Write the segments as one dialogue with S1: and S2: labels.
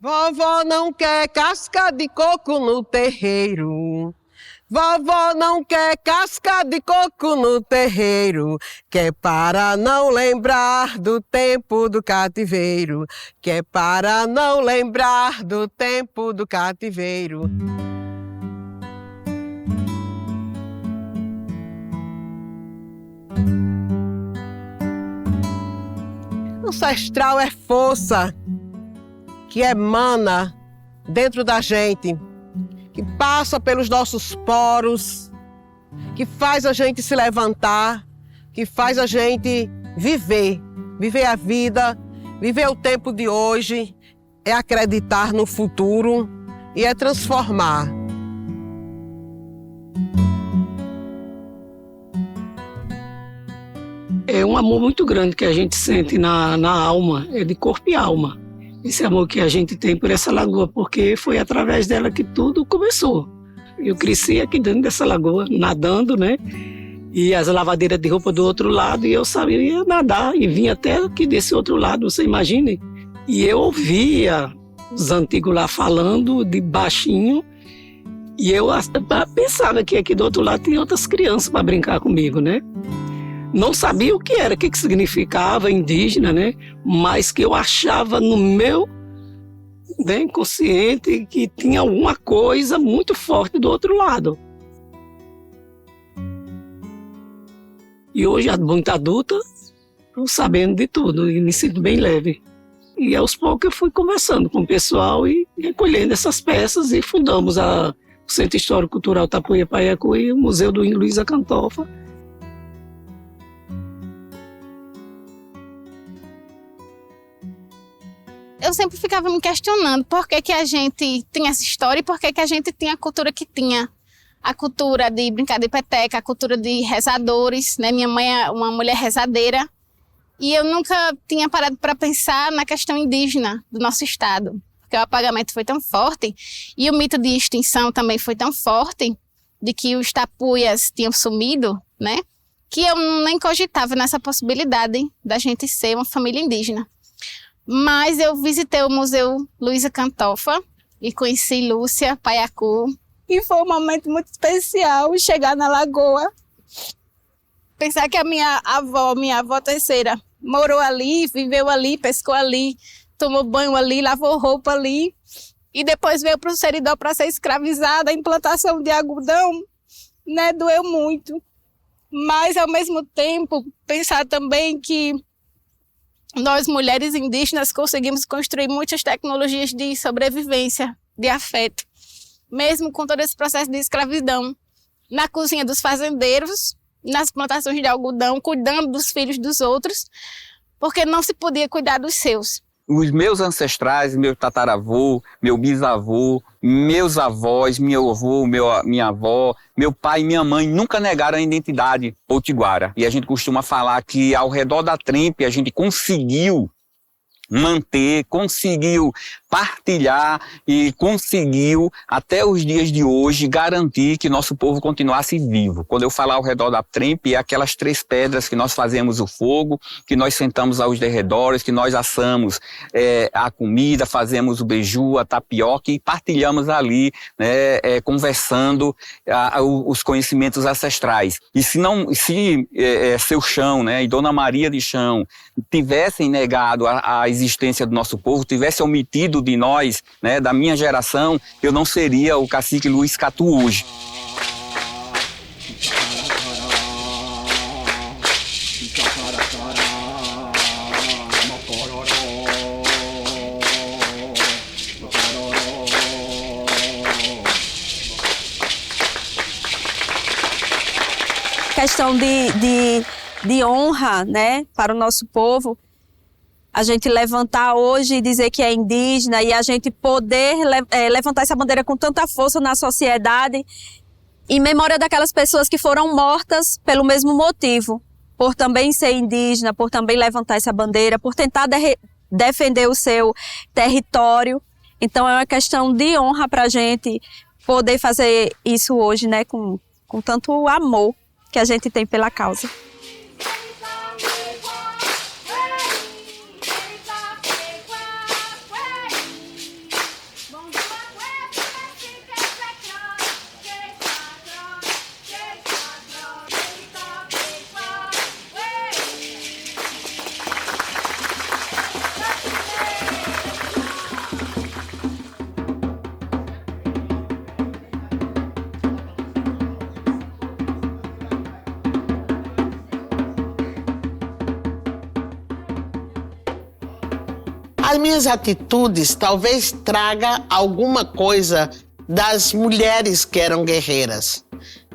S1: Vovó não quer casca de coco no terreiro. Vovó não quer casca de coco no terreiro, que é para não lembrar do tempo do cativeiro, que é para não lembrar do tempo do cativeiro. Ancestral é força que emana dentro da gente, que passa pelos nossos poros, que faz a gente se levantar, que faz a gente viver a vida, viver o tempo de hoje, é acreditar no futuro e é transformar.
S2: É um amor muito grande que a gente sente na alma, é de corpo e alma. Esse amor que a gente tem por essa lagoa, porque foi através dela que tudo começou. Eu cresci aqui dentro dessa lagoa, nadando, né? E as lavadeiras de roupa do outro lado, e eu sabia nadar, e vinha até aqui desse outro lado, você imagine. E eu ouvia os antigos lá falando de baixinho, e eu pensava que aqui do outro lado tinha outras crianças para brincar comigo, né? Não sabia o que era, o que significava indígena, né? Mas que eu achava no meu inconsciente que tinha alguma coisa muito forte do outro lado. E hoje, muito adulta, sabendo de tudo e me sinto bem leve. E aos poucos eu fui conversando com o pessoal e recolhendo essas peças e fundamos o Centro Histórico Cultural Tapuia Paiacu e o Museu do Índio Luiza Cantofa.
S3: Eu sempre ficava me questionando por que a gente tinha essa história e por que a gente tinha a cultura que tinha. A cultura de brincar de peteca, a cultura de rezadores, né? Minha mãe é uma mulher rezadeira e eu nunca tinha parado para pensar na questão indígena do nosso estado, porque o apagamento foi tão forte e o mito de extinção também foi tão forte, de que os tapuias tinham sumido, né? Que eu nem cogitava nessa possibilidade da gente ser uma família indígena. Mas eu visitei o Museu Luiza Cantofa e conheci Lúcia Paiacu. E foi um momento muito especial chegar na lagoa. Pensar que a minha avó terceira, morou ali, viveu ali, pescou ali, tomou banho ali, lavou roupa ali. E depois veio para o Seridó para ser escravizada. A implantação de algodão, né, doeu muito. Mas, ao mesmo tempo, pensar também que nós, mulheres indígenas, conseguimos construir muitas tecnologias de sobrevivência, de afeto, mesmo com todo esse processo de escravidão. Na cozinha dos fazendeiros, nas plantações de algodão, cuidando dos filhos dos outros, porque não se podia cuidar dos seus.
S4: Os meus ancestrais, meu tataravô, meu bisavô, meus avós, meu avô, minha avó, meu pai e minha mãe nunca negaram a identidade potiguara. E a gente costuma falar que ao redor da Trempe a gente conseguiu manter, conseguiu partilhar e conseguiu, até os dias de hoje, garantir que nosso povo continuasse vivo. Quando eu falar ao redor da Trempe, é aquelas 3 pedras que nós fazemos o fogo, que nós sentamos aos derredores, que nós assamos a comida, fazemos o beiju, a tapioca e partilhamos ali, né, conversando os conhecimentos ancestrais. E se seu Chão, né, e Dona Maria de Chão tivessem negado a existência do nosso povo, tivesse omitido de nós, né, da minha geração, eu não seria o cacique Luiz Catu hoje.
S5: Questão de honra, né, para o nosso povo, a gente levantar hoje e dizer que é indígena e a gente poder levantar essa bandeira com tanta força na sociedade em memória daquelas pessoas que foram mortas pelo mesmo motivo, por também ser indígena, por também levantar essa bandeira, por tentar defender o seu território. Então é uma questão de honra para a gente poder fazer isso hoje, né, com tanto amor que a gente tem pela causa.
S6: As minhas atitudes talvez traga alguma coisa das mulheres que eram guerreiras,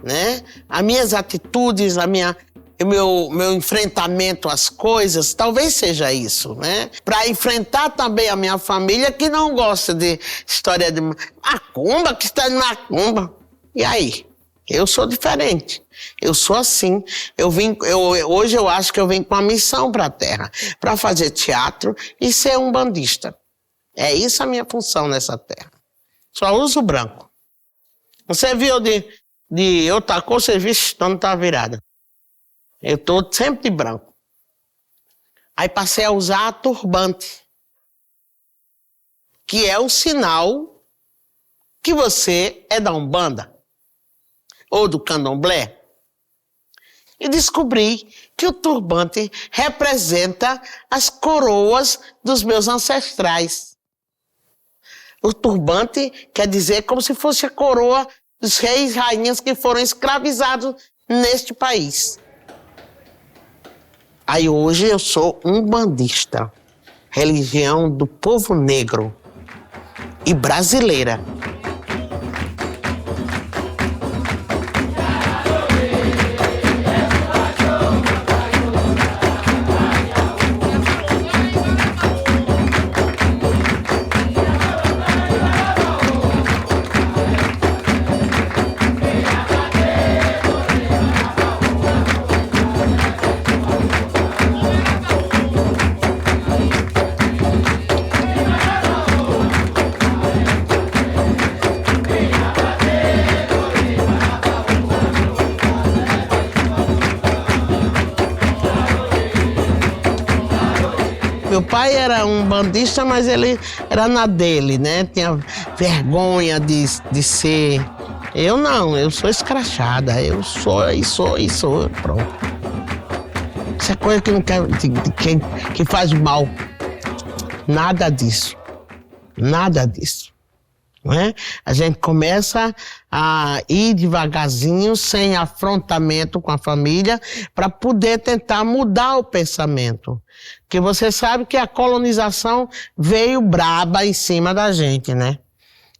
S6: né? As minhas atitudes, meu enfrentamento às coisas, talvez seja isso, né? Para enfrentar também a minha família que não gosta de história de macumba, que está de macumba. E aí? Eu sou diferente. Eu sou assim. Hoje eu acho que eu vim com a missão para a Terra, para fazer teatro e ser um bandista. É isso a minha função nessa Terra. Só uso branco. Você viu de outra cor, você viu, não está virada. Eu estou sempre de branco. Aí passei a usar a turbante, que é o sinal que você é da Umbanda ou do Candomblé. E descobri que o turbante representa as coroas dos meus ancestrais. O turbante quer dizer como se fosse a coroa dos reis e rainhas que foram escravizados neste país. Aí hoje eu sou umbandista, religião do povo negro e brasileira. Meu pai era um bandista, mas ele era na dele, né? Tinha vergonha de ser. Eu não, eu sou escrachada. Eu sou, pronto. Isso é coisa que não quer, que faz mal. Nada disso. Nada disso. Não é? A gente começa a ir devagarzinho, sem afrontamento com a família, para poder tentar mudar o pensamento. Porque você sabe que a colonização veio braba em cima da gente, né?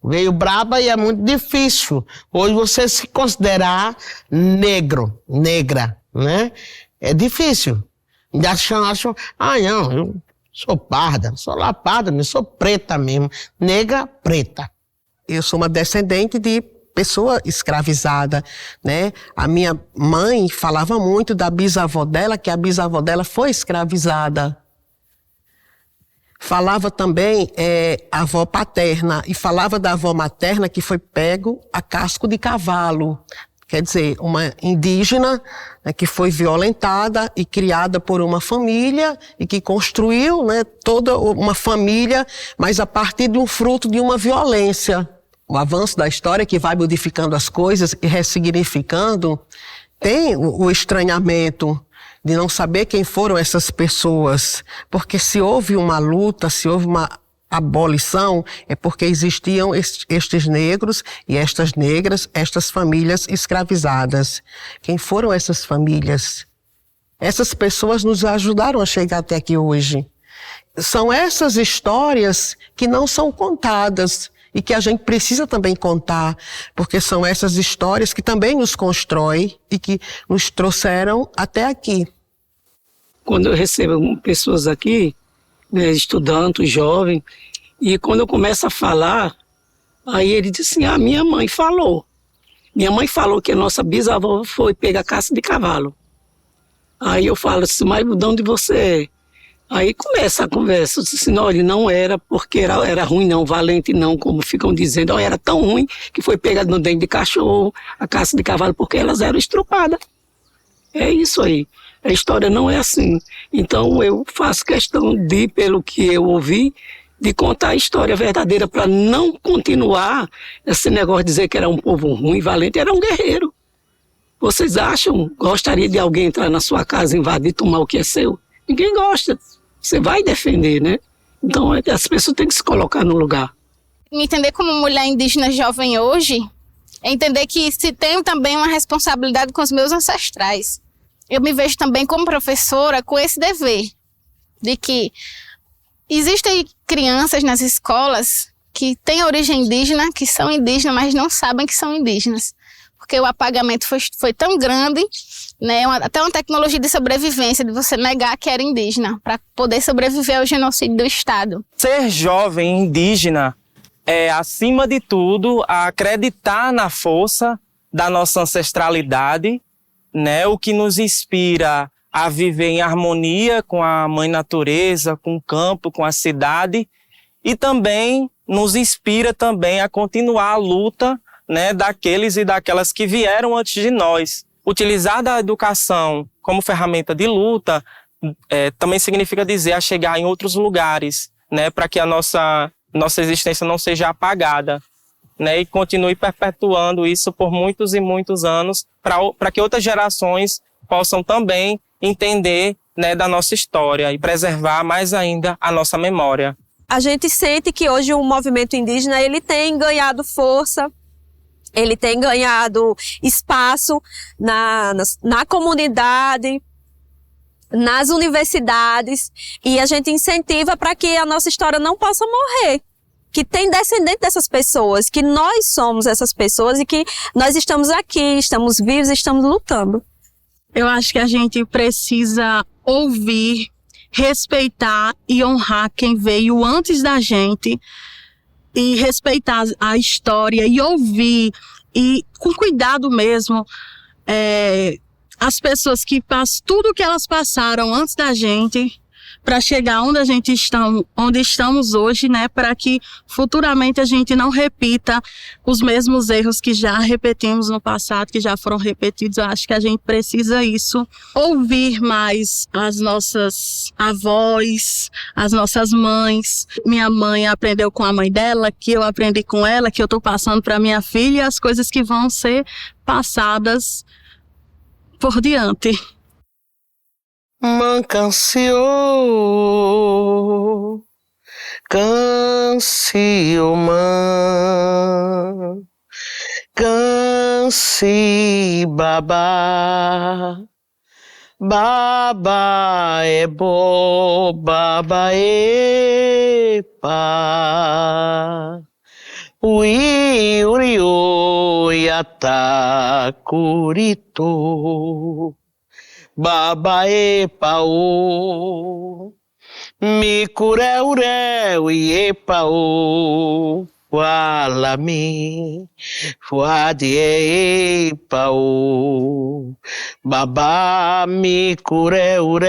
S6: Veio braba e é muito difícil hoje você se considerar negro, negra, né? É difícil. Acham, não, eu sou parda, sou lapada, eu sou preta mesmo. Negra, preta. Eu sou uma descendente de pessoa escravizada, né? A minha mãe falava muito da bisavó dela, que a bisavó dela foi escravizada. Falava também a avó paterna, e falava da avó materna que foi pego a casco de cavalo. Quer dizer, uma indígena, né, que foi violentada e criada por uma família e que construiu, né, toda uma família, mas a partir de um fruto de uma violência. O avanço da história que vai modificando as coisas e ressignificando, tem o estranhamento de não saber quem foram essas pessoas, porque se houve uma luta, se houve uma abolição, é porque existiam estes negros e estas negras, estas famílias escravizadas. Quem foram essas famílias? Essas pessoas nos ajudaram a chegar até aqui hoje. São essas histórias que não são contadas e que a gente precisa também contar, porque são essas histórias que também nos constroem e que nos trouxeram até aqui.
S2: Quando eu recebo pessoas aqui, né, estudantes, jovens, e quando eu começo a falar, aí ele diz assim, minha mãe falou. Minha mãe falou que a nossa bisavó foi pegar caça de cavalo. Aí eu falo assim, mas de onde você é? Aí começa a conversa, eu disse assim, olha, não era porque era ruim não, valente não, como ficam dizendo, era tão ruim que foi pegado no dente de cachorro, a caça de cavalo, porque elas eram estrupadas. É isso aí, a história não é assim. Então eu faço questão de, pelo que eu ouvi, de contar a história verdadeira para não continuar esse negócio de dizer que era um povo ruim, valente, era um guerreiro. Vocês acham, gostaria de alguém entrar na sua casa, invadir, tomar o que é seu? Ninguém gosta. Você vai defender, né? Então, as pessoas têm que se colocar no lugar.
S3: Me entender como mulher indígena jovem hoje é entender que se tenho também uma responsabilidade com os meus ancestrais. Eu me vejo também como professora com esse dever de que existem crianças nas escolas que têm origem indígena, que são indígenas, mas não sabem que são indígenas. Porque o apagamento foi tão grande, né, até uma tecnologia de sobrevivência, de você negar que era indígena, para poder sobreviver ao genocídio do Estado.
S7: Ser jovem indígena é, acima de tudo, acreditar na força da nossa ancestralidade, né, o que nos inspira a viver em harmonia com a mãe natureza, com o campo, com a cidade, e também nos inspira também a continuar a luta, né, daqueles e daquelas que vieram antes de nós. Utilizar da educação como ferramenta de luta também significa dizer a chegar em outros lugares, né, para que a nossa existência não seja apagada, né, e continue perpetuando isso por muitos e muitos anos, para que outras gerações possam também entender, né, da nossa história e preservar mais ainda a nossa memória.
S5: A gente sente que hoje o movimento indígena ele tem ganhado força, ele tem ganhado espaço na comunidade, nas universidades, e a gente incentiva para que a nossa história não possa morrer, que tem descendente dessas pessoas, que nós somos essas pessoas e que nós estamos aqui, estamos vivos, estamos lutando.
S8: Eu acho que a gente precisa ouvir, respeitar e honrar quem veio antes da gente, e respeitar a história e ouvir, e com cuidado mesmo, as pessoas que passam tudo o que elas passaram antes da gente, para chegar onde estamos hoje, né, para que futuramente a gente não repita os mesmos erros que já repetimos no passado, que já foram repetidos. Eu acho que a gente precisa isso, ouvir mais as nossas avós, as nossas mães. Minha mãe aprendeu com a mãe dela, que eu aprendi com ela, que eu estou passando para minha filha, e as coisas que vão ser passadas por diante.
S6: Cancio, man, canci baba, baba é bo, baba é pá, ui uriô yata curito. Baba e pau, mi cureu e pau, fala mi, fuade e pau, baba mi cureu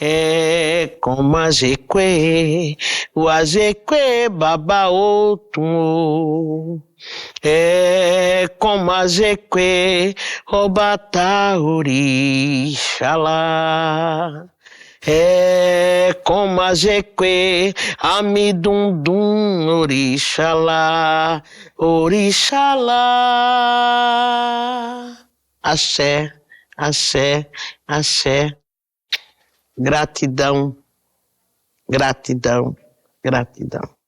S6: é como a jeque, o ajeque baba outro. É como a jeque, obata orixalá. É como a jeque, amidundum orixalá, orixalá. Axé, axé, axé. Gratidão, gratidão, gratidão.